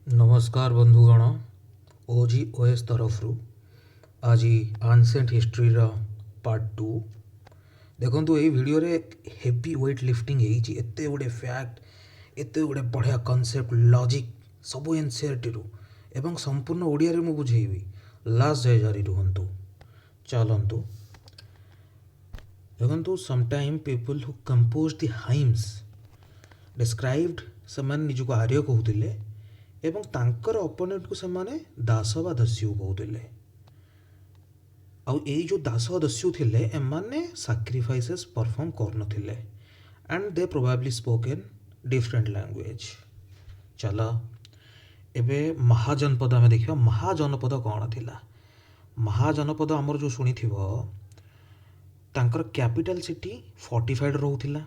नमस्कार बंधुगण ओजी ओएस तरफ आज आंसेंट हिस्ट्री पार्ट 2 देखो ये वीडियो रे हेवी वेट लिफ्टिंग एते गुडे फैक्ट एते गुडे बढ़िया कॉन्सेप्ट लॉजिक सब एनसीईआरटी रु एवं संपूर्ण ओडिया रे मु बुझेबी लास्ट जाय जारी रुहंतु चलंतु देखो sometime people who compose the hymns described समान निजको आर्य कहूतिले एवं तांकर अपोनेंट को सेमाने दास बा दस्यु कहूतिले आउ एई जो दास दस्यु थिले एमाने सैक्रिफाइसेस परफॉर्म करनथिले and they probably spoken different language. चला एबे महाजनपद आमे देखिबा महाजनपद कौन थिला। महाजनपद आमर जो शुणिथिबो तांकर कैपिटल सिटी फोर्टिफाइड रहउथिला।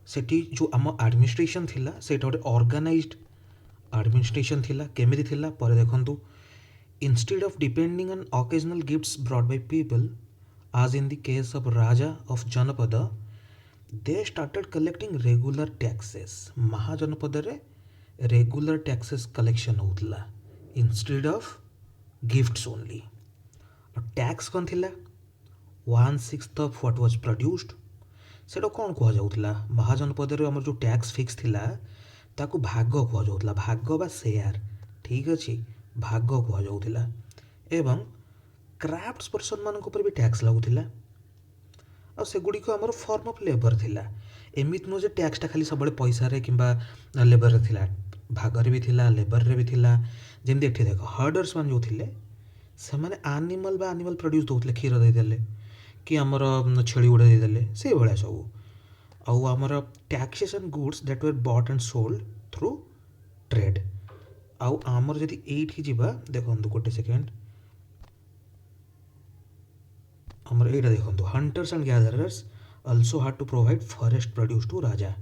सेठी जो आम एडमिनिस्ट्रेशन थिला सेटा गोटे ऑर्गेनाइज्ड एडमिनिस्ट्रेशन थिला केमिति थिला पर देखंतु instead of depending on occasional gifts brought by people as in the case of Raja of Janapada they started collecting regular taxes। महाजनपद रे रेगुलर टैक्सेस कलेक्शन होतला instead of gifts only. Tax कौन थिला 1/6 of what was produced सेटा कौन कह जाउतला महाजनपद रे हमर जो टैक्स फिक्स थिला ताकू भाग कह जाउतला भाग बा शेयर ठीक अछि भाग कह जाउतला एवं क्राफ्ट्स पर्सन मान ऊपर भी टैक्स लागुला आ सेगुड़ी को हमर फॉर्म ऑफ लेबर थिला एमित नो जे टैक्स टा खाली सब पैसा रे किंबा लेबर रे थिला भाग रे भी थिला लेबर रे भी थिला जेमि एठी देखो हर्डर्स मान जो थिले से माने एनिमल बा एनिमल प्रोड्यूस दोतले खीर दे देले कि हमर छेड़ी उड़े दे देले से भले सब आउ आमर taxation goods that were bought and sold through trade आउ आमर जदि एठी जिबा देखंतु गोटे सेकेंड आमर एटा देखंतु hunters and gatherers also had to provide forest produce to राजा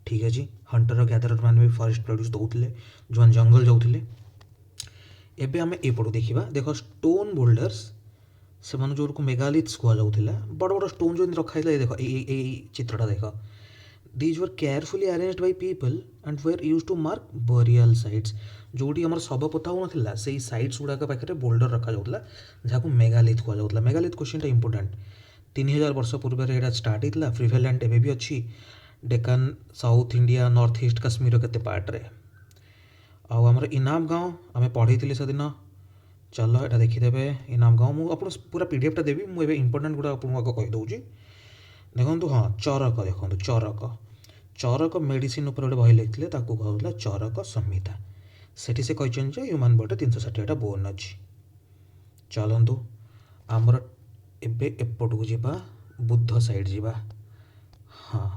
ठीक है जी हंटर और गैदरर माने भी फॉरेस्ट प्रोड्यूस दउतले जोन जंगल जाउतले। एबे आमे एपटो देखिबा देखो स्टोन बोल्डर्स से मन जो को मेगालिथ्स कह जाउतला बड़ बड़ स्टोन जो रखाइला देखो ए चित्रटा देखो these were carefully arranged by people and were used to mark burial sites जोटी हमर सब पता हो नथिला सेही साइट्स गुडा का पाखरे बोल्डर रखा जाउतला जाको मेगालिथ कह जाउतला। मेगालिथ क्वेश्चन टा इंपोर्टेंट 3000 वर्ष पूर्व रे एटा स्टार्ट हितला प्रिवेलेंट एबे भी अछि Deccan south India north east Kashmir केते पार्ट रे आउ हमर इनाम गांव आमे पढैतिले सदिन चलो एटा देखिदेबे इनाम गाँव मुझे आप पूरा पीडीएफ टा देवी मुझे इंपोर्टेंट गुड़ा आपको कहीदे देखो हाँ चरक देखो चरक चरक मेडिसिन उपर गोटे बही लिखते कहला चरक संहिता सेठी से कहते ह्यूमन बॉडी 360 बोन अच्छी। चलतु आमर एबे एपटू जावा बुद्ध साइड जावा हाँ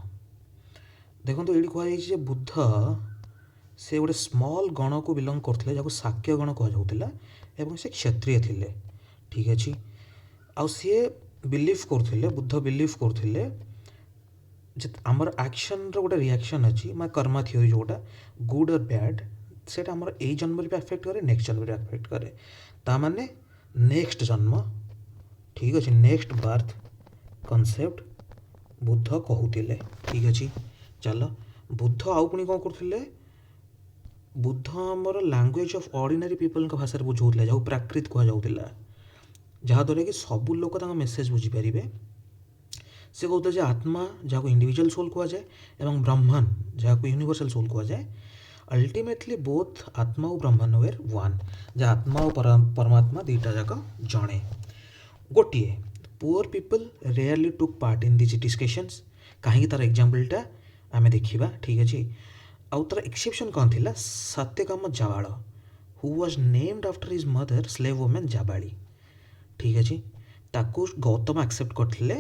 देखो ये कहुई बुद्ध से गोटे स्मॉल गण को बिलंग करते जहाँ शाक्य गण कह जाऊला एवं से क्षत्रिय थिले ठीक अच्छे आउ सी बिलीव करथिले बुद्ध बिलीव करथिले जे हमर एक्शन रो गोटे रिएक्शन अछि मा कर्मा थ्योरी जोटा गुड और बैड सेटा हमर ए जन्म रे अफेक्ट करे नेक्स्ट जन्म रे अफेक्ट करे ता माने नेक्स्ट जन्म ठीक अछि नेक्स्ट बर्थ कांसेप्ट बुद्ध कहूतिले ठीक अछि। चलो बुद्ध आउ पुनी कोन करथिले बुद्ध आमर लैंग्वेज ऑफ ऑर्डिनरी पीपल का भाषा बुझाऊला जहाँ प्राकृत कह जाऊला जहाँद्वारा कि सबू लोक मेसेज बुझीपारे से कहते आत्मा जहाँ इंडिविजुअल सोल कहुए एवं ब्रह्मन जहाँ यूनिवर्सल सोल कहुए अल्टीमेटली बोथ आत्मा और ब्रह्मन वेर वन जहाँ आत्मा और परमात्मा दुईटा जाक जड़े गोटे poor people rarely took part in this discussions कहीं तार एग्जाम्पलटा आम देखा ठीक अच्छे आउ तार एक्सेप्शन कौन थिला Satyakam Jabala who was named after his mother slave women Jabali ठीक अच्छे ताकू गौतम एक्सेप्ट करथिले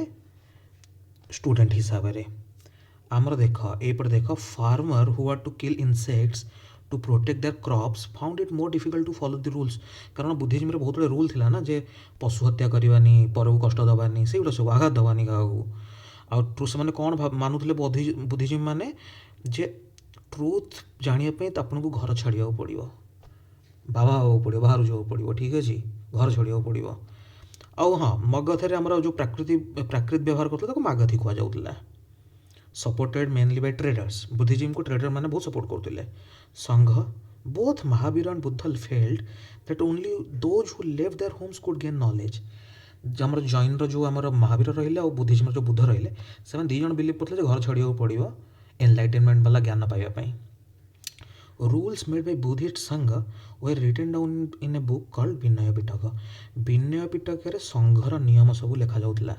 स्टूडेंट हिसाब से आमर देख एपटे देख farmer who are to kill insects to protect their crops found it more difficult to follow the rules कारण बुद्धिज्म रे बहुत गुड़े रूल थिला ना जे पशु हत्या करवानी पर को कष्ट दबानी से सब आघात दबानी क्या आउ से कौन मानुले बुद्धिज्म माने जे ट्रुथ जानापी आपको घर छाड़ा पड़ो बाबा हाँ पड़ो बाहर जावाक पड़ो ठीक अच्छे घर छाड़ा पड़ो आउ हाँ मगधरे आमर जो प्राकृत व्यवहार करते मागधी कह जाऊला supported mainly by traders Buddhism को ट्रेडर मैंने बहुत सपोर्ट करते संघ Both Mahavira and Buddha felt that only those who left their homes could gain knowledge. ଆମର ଜୈନର ଯେଉଁ ଆମର ମହାବୀର ରହିଲେ ଆଉ ବୁଦ୍ଧିଜିମର ଯେଉଁ ବୁଦ୍ଧ ରହିଲେ ସେମାନେ ଦୁଇ ଜଣ ବିଲିଭ୍ କରୁଥିଲେ ଯେ ଘର ଛାଡ଼ିବାକୁ ପଡ଼ିବ ଏନଲାଇଟେନମେଣ୍ଟ ବାଲା ଜ୍ଞାନ ପାଇବା ପାଇଁ। Rules made by Buddhist Sangha were written down in a book called Vinay ପିଟକ। Vinay ପିଟକରେ ସଂଘର ନିୟମ ସବୁ ଲେଖାଯାଉଥିଲା।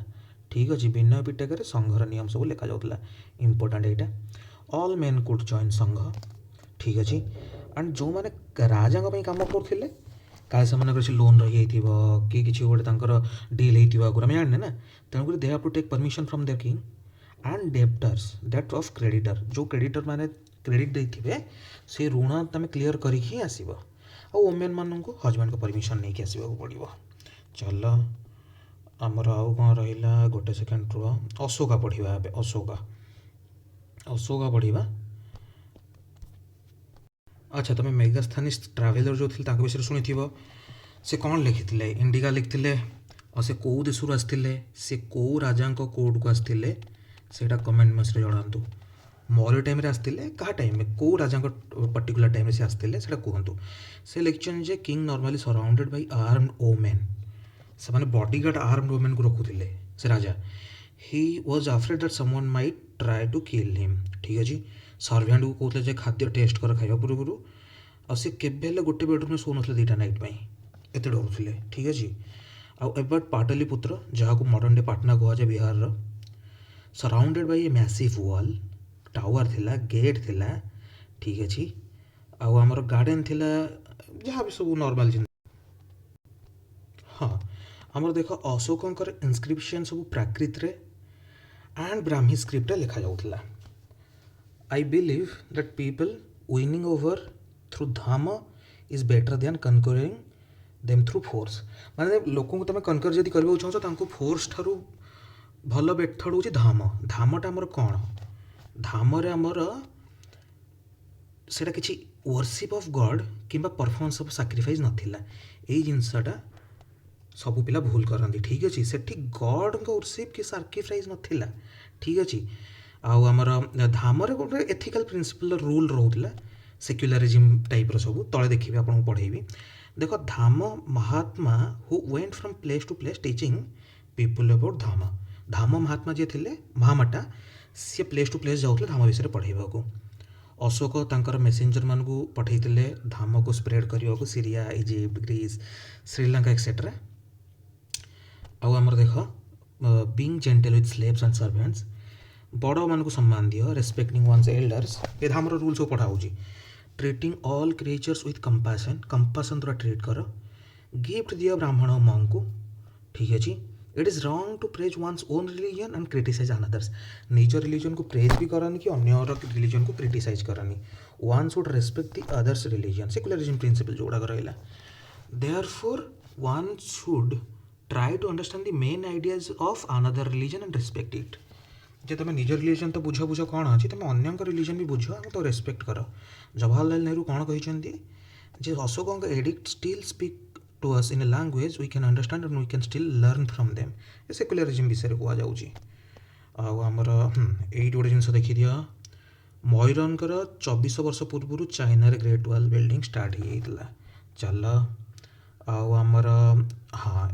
ଠିକ୍ ଅଛି, ବିନୟ ପିଟକରେ ସଂଘର ନିୟମ ସବୁ ଲେଖାଯାଉଥିଲା। ଇମ୍ପୋର୍ଟାଣ୍ଟ ଏଇଟା। ଅଲ୍ ମେନ୍ କୁଡ୍ ଜଏନ୍ ସଂଘ। ଠିକ୍ ଅଛି। ଆଣ୍ଡ ଯେଉଁମାନେ ରାଜାଙ୍କ ପାଇଁ କାମ କରୁଥିଲେ କାଳେ ସେମାନଙ୍କର କିଛି ଲୋନ୍ ରହିଯାଇଥିବ କି କିଛି ଗୋଟେ ତାଙ୍କର ଡିଲ୍ ହେଇଥିବ ଆଗରୁ ଆମେ ଜାଣିନେ ନା, ତେଣୁକରି they have to take permission from their king and debtors that of creditor. ଯେଉଁ କ୍ରେଡ଼ିଟର ମାନେ କ୍ରେଡ଼ିଟ୍ ଦେଇଥିବେ ସେ ଋଣ ତମେ କ୍ଲିୟର କରିକି ହିଁ ଆସିବ। ଆଉ ଓମେନ୍ ମାନଙ୍କୁ ହଜବେଣ୍ଡଙ୍କ ପରମିସନ୍ ନେଇକି ଆସିବାକୁ ପଡ଼ିବ। ଚାଲ ଆମର ଆଉ କ'ଣ ରହିଲା, ଗୋଟେ ସେକେଣ୍ଡ ରୁହ। ଅଶୋକା ପଢ଼ିବା ଏବେ। ଅଶୋକା ପଢ଼ିବା। ଆଚ୍ଛା, ତୁମେ ମେଗାସ୍ଥାନିସ୍ ଟ୍ରାଭେଲର ଯେଉଁ ଥିଲେ ତାଙ୍କ ବିଷୟରେ ଶୁଣିଥିବ। ସେ କ'ଣ ଲେଖିଥିଲେ? ଇଣ୍ଡିକା ଲେଖିଥିଲେ। ଆଉ ସେ କେଉଁ ଦେଶରୁ ଆସିଥିଲେ, ସେ କେଉଁ ରାଜାଙ୍କ କୋର୍ଟକୁ ଆସିଥିଲେ ସେଇଟା କମେଣ୍ଟ ବକ୍ସରେ ଜଣାନ୍ତୁ। ମୌର୍ଯ୍ୟ ଟାଇମ୍ରେ ଆସିଥିଲେ, କାହା ଟାଇମ୍ରେ, କେଉଁ ରାଜାଙ୍କ ପର୍ଟିକୁଲାର ଟାଇମ୍ରେ ସେ ଆସିଥିଲେ ସେଇଟା କୁହନ୍ତୁ। ସେ ଲେଖିଛନ୍ତି ଯେ king normally surrounded by armed women. ସେମାନେ ବଡ଼ିଗାର୍ଡ଼ ଆର୍ମଡ ଓମେନ୍କୁ ରଖୁଥିଲେ ସେ ରାଜା। He was afraid that someone might try to kill him. ଠିକ୍ ଅଛି। ସର୍ଭ୍ୟାଣ୍ଟକୁ କହୁଥିଲେ ଯେ ଖାଦ୍ୟ ଟେଷ୍ଟ କର ଖାଇବା ପୂର୍ବରୁ। ଆଉ ସେ କେବେ ହେଲେ ଗୋଟେ ବେଡ଼ରୁମ୍ରେ ଶୋଉନଥିଲେ 2ଟା ନାଇଟ୍ ପାଇଁ, ଏତେ ଡରୁଥିଲେ। ଠିକ୍ ଅଛି। ଆଉ ଏବାର୍ଟ ପାଟଲିପୁତ୍ର, ଯାହାକୁ ମଡ଼ର୍ଣ୍ଣ ଡେ ପାଟନା କୁହାଯାଏ ବିହାରର, ସରାଉଣ୍ଡେଡ଼ ବାଇ ଏ ମ୍ୟାସିଭ୍ ୱାଲ୍, ଟାୱାର ଥିଲା, ଗେଟ୍ ଥିଲା। ଠିକ୍ ଅଛି। ଆଉ ଆମର ଗାର୍ଡ଼େନ୍ ଥିଲା, ଯାହା ବି ସବୁ ନର୍ମାଲ ଜିନିଷ। ହଁ, ଆମର ଦେଖ ଅଶୋକଙ୍କର ଇନସ୍କ୍ରିପସନ୍ ସବୁ ପ୍ରାକୃତରେ ଆଣ୍ଡ ବ୍ରାହ୍ମୀ ସ୍କ୍ରିପ୍ଟରେ ଲେଖାଯାଉଥିଲା। I believe that people winning over through Dhamma is better than conquering them through force। ମାନେ ଲୋକଙ୍କୁ ତୁମେ କନକର ଯଦି କରିବାକୁ ଚାହୁଁଛ ତାଙ୍କୁ ଫୋର୍ସ ଠାରୁ ଭଲ ମେଥଡ଼ ହେଉଛି ଧାମ। ଧାମଟା ଆମର କ'ଣ? ଧାମରେ ଆମର ସେଇଟା କିଛି ୱର୍ସିପ୍ ଅଫ୍ ଗଡ଼୍ କିମ୍ବା ପରଫର୍ମାନ୍ସ ଅଫ୍ ସାକ୍ରିଫାଇସ୍ ନଥିଲା। ଏଇ ଜିନିଷଟା ସବୁ ପିଲା ଭୁଲ କରନ୍ତି। ଠିକ୍ ଅଛି। ସେଠି ଗଡ଼ଙ୍କ ୱର୍ସିପ୍ କି ସାକ୍ରିଫାଇସ୍ ନଥିଲା। ଠିକ୍ ଅଛି। ଆଉ ଆମର ଧାମରେ ଗୋଟେ ଏଥିକାଲ୍ ପ୍ରିନ୍ସିପଲ୍ ରୁଲ୍ ରହୁଥିଲା, ସେକ୍ୟୁଲାରିଜିମ୍ ଟାଇପ୍ର ସବୁ। ତଳେ ଦେଖିବି, ଆପଣଙ୍କୁ ପଢ଼େଇବି। ଦେଖ, ଧାମ ମହାତ୍ମା who went from place to place teaching people about dhamma. ଧାମ ମହାତ୍ମା ଯିଏ ଥିଲେ, ମହାମାଟା, ସିଏ ପ୍ଲେସ୍ ଟୁ ପ୍ଲେସ୍ ଯାଉଥିଲେ ଧାମ ବିଷୟରେ ପଢ଼େଇବାକୁ। ଅଶୋକ ତାଙ୍କର ମେସେଞ୍ଜରମାନଙ୍କୁ ପଠାଇଥିଲେ ଧାମକୁ ସ୍ପ୍ରେଡ଼୍ କରିବାକୁ Syria, Egypt, Greece, Sri Lanka etcetera. ଆଉ ଆମର ଦେଖ, being gentle with slaves and servants, ବଡ଼ମାନଙ୍କୁ ସମ୍ମାନ ଦିଅ, ରେସ୍ପେକ୍ଟିଂ ୱାନ୍ସ ଏଲ୍ଡର୍ସ, ଏ ଧାମର ରୁଲ୍ ସବୁ ପଢ଼ା ହେଉଛି। Treating all creatures with compassion, compassion ଦ୍ୱାରା ଟ୍ରିଟ୍ କର। ଗିଫ୍ଟ ଦିଅ ବ୍ରାହ୍ମଣ ମଙ୍କୁ। ଠିକ୍ ଅଛି। It is wrong to praise one's own religion and criticise others. ନିଜ ରିଲିଜିଅନ୍କୁ ପ୍ରେଜ୍ ବି କରନି କି ଅନ୍ୟର ରିଲିଜିଅନ୍କୁ କ୍ରିଟିସାଇଜ୍ କରନି। One would respect the others religion, secularism principle ଯେଉଁଗୁଡ଼ାକ ରହିଲା। Therefore one should try to understand the main ideas of another religion and respect it. ଯେ ତୁମେ ନିଜ ରିଲିଜିଅନ୍ ତ ବୁଝ କ'ଣ ଅଛି, ତୁମେ ଅନ୍ୟଙ୍କ ରିଲିଜିଅନ୍ ବି ବୁଝ ଆଉ ତାକୁ ରେସ୍ପେକ୍ଟ କର। ଜବାହରଲାଲ ନେହେରୁ କ'ଣ କହିଛନ୍ତି ଯେ ଅଶୋକଙ୍କ edict still speak to us in a language we can understand and we can still learn from them. ଏ ସେକ୍ୟୁଲାରିଜିମ୍ ବିଷୟରେ କୁହାଯାଉଛି। ଆଉ ଆମର ଏଇଠି ଗୋଟେ ଜିନିଷ ଦେଖିଦିଅ, ମୟୂରଙ୍କର 24 ବର୍ଷ ପୂର୍ବରୁ ଚାଇନାରେ ଗ୍ରେଟ୍ ୱାଲ୍ ବିଲ୍ଡିଂ ଷ୍ଟାର୍ଟ ହେଇଯାଇଥିଲା। ଚାଲ ଆଉ ଆମର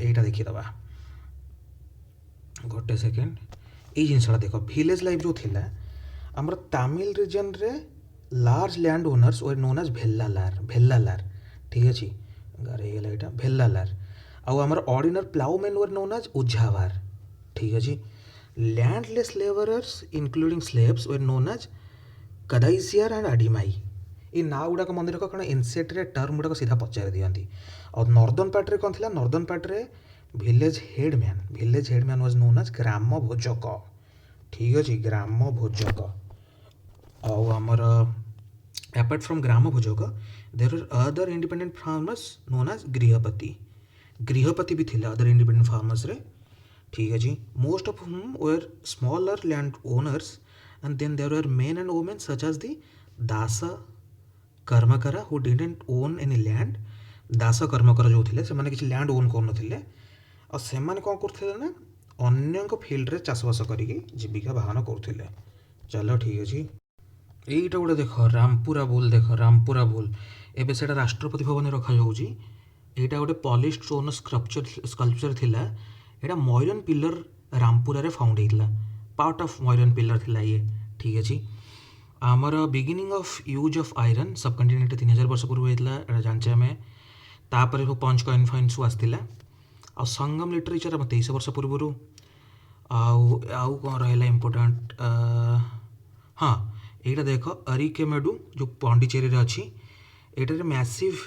ଏଇଟା ଦେଖିଦେବା, ଗୋଟେ ସେକେଣ୍ଡ। ଏଇ ଜିନିଷଟା ଦେଖ, ଭିଲେଜ୍ ଲାଇଫ୍ ଯେଉଁ ଥିଲା ଆମର ତାମିଲ ରିଜନ୍ରେ, large land owners were known as Vellalar. ଠିକ୍ ଅଛି। ଗାରେ ହେଇଗଲା ଏଇଟା, ଭେଲ୍ଲାଲାର। ଆଉ ଆମର ଅର୍ଡ଼ିନାର ପ୍ଲାଉମେନ୍ ୱେର୍ ନୋନ୍ ଆଜ୍ ଉଝାୱାର। ଠିକ୍ ଅଛି। Landless labourers including slaves were known as Kadaisiyar and Adimai. ଏଇ ନାଁ ଗୁଡ଼ାକ ମନେ ରଖ, କାରଣ ଏନ୍ସିଏର୍ଟିରେ ଟର୍ମ ଗୁଡ଼ାକ ସିଧା ପଚାରି ଦିଅନ୍ତି। ଆଉ ନର୍ଦର୍ନ ପାର୍ଟରେ କ'ଣ ଥିଲା? ନର୍ଦର୍ନ ପାର୍ଟରେ village headman was known as grama bhojaka. ଠିକ୍ ଅଛି, ଗ୍ରାମ ଭୋଜକ। ଆଉ ଆମର apart from grama bhojaka there are other independent farmers known as grihapati ବି ଥିଲେ ଅଦର ଇଣ୍ଡିପେଣ୍ଡେଣ୍ଟ ଫାର୍ମର୍ସରେ। ଠିକ୍ ଅଛି। Most of whom were smaller land owners and then there were men and women such as the dasa karmakara who didn't own any land. Dasa karmakara ଯେଉଁ ଥିଲେ ସେମାନେ କିଛି land on କରୁନଥିଲେ। ଆଉ ସେମାନେ କ'ଣ କରୁଥିଲେ ନା ଅନ୍ୟଙ୍କ ଫିଲ୍ଡରେ ଚାଷବାସ କରିକି ଜୀବିକା ବାହନ କରୁଥିଲେ। ଚାଲ ଠିକ୍ ଅଛି। ଏଇଟା ଗୋଟେ ଦେଖ, ରାମପୁରା ବୁଲ୍ ଦେଖ, ରାମପୁରା ବୁଲ୍। एबे सेटा राष्ट्रपति भवन में रखा जाउची। एटा गोटे पॉलिश्ड स्टोन स्कल्पचर थिला। एटा मौर्यन पिलर रामपुरा रे फाउंड हेइतला, पार्ट ऑफ मौर्यन पिलर थिला ये। ठीक अछि। आमर beginning of use of iron subcontinent 3000 वर्ष पूर्व हेइतला, एटा जानचे हमें। तापर पंच कॉइन फाइन सब आसथिला। आ संगम लिटरेचर हम 23 वर्ष पूर्व। आउ कौन रहा इम्पोर्टाट, हाँ यहाँ देख अरिकेमेडू जो पांडिचेरी अच्छी, यहाँ मैसिव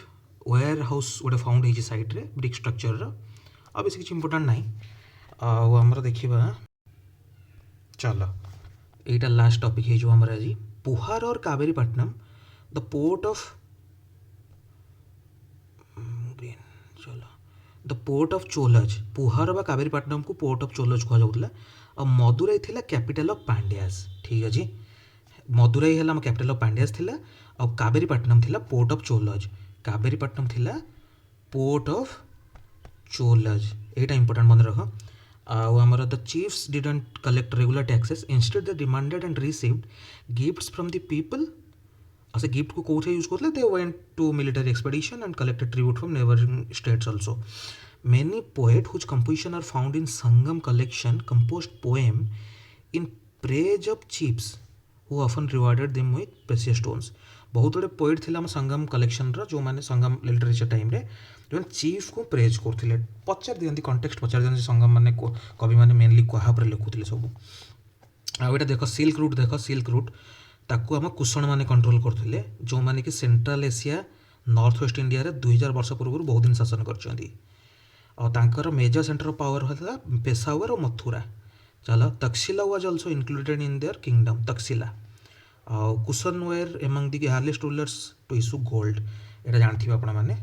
वेयर हाउस गोटे फाउंड होती साइड रे ब्रिक स्ट्रक्चर आ बेस किसी इम्पोर्टाट ना। आमर देखा चल यहाँ लास्ट टॉपिक है जो आमर आज पुहार और कावेरीपट्टनम द पोर्ट ऑफ चलो द पोर्ट ऑफ चोलज। पुहार बा कावेरीपट्टनम को पोर्ट ऑफ चोलज कह जाउतला। और मदुराई थिला कैपिटल ऑफ पांड्यास। ठीक अछि। मदुराई है कैपिटल ऑफ पांड्यास थिला और कावेरीपट्टनम थिला पोर्ट ऑफ चोलज। कावेरीपट्टनम थिला पोर्ट ऑफ चोलज, एटा इंपोर्टेंट मन रख। आमर the chiefs didn't collect regular taxes, instead they demanded and received gifts from the people. से गिफ्ट को कौन यूज करते, they went to military expedition and collected tribute from neighbouring states also. Many poets whose composition are found in Sangam collection composed poem in praise of chiefs who often rewarded them with precious stones। बहुत गुड़े poet थिला हम संगम collection जो माने संगम literature time रे जो chief को praise करथिले, पचार दियंती कॉन्टेक्स्ट पचार दियंती संगम माने कवि माने मेनली क्या पर लिखुथिले सब। आ एटा देखो सिल्क रूट, देखो सिल्क रूट ताकू हम कुषण माने कंट्रोल करथिले, जो माने कि central Asia north west India रे 2000 वर्ष पूर्व बहुत दिन शासन करछंती। और तांकर मेजर सेंटर ऑफ पावर होता पेशावर और मथुरा। चलो Takshashila was also included in their kingdom, Takshashila. और Kushan were among the earliest rulers to issue gold, एटा जानथिबे आपण माने।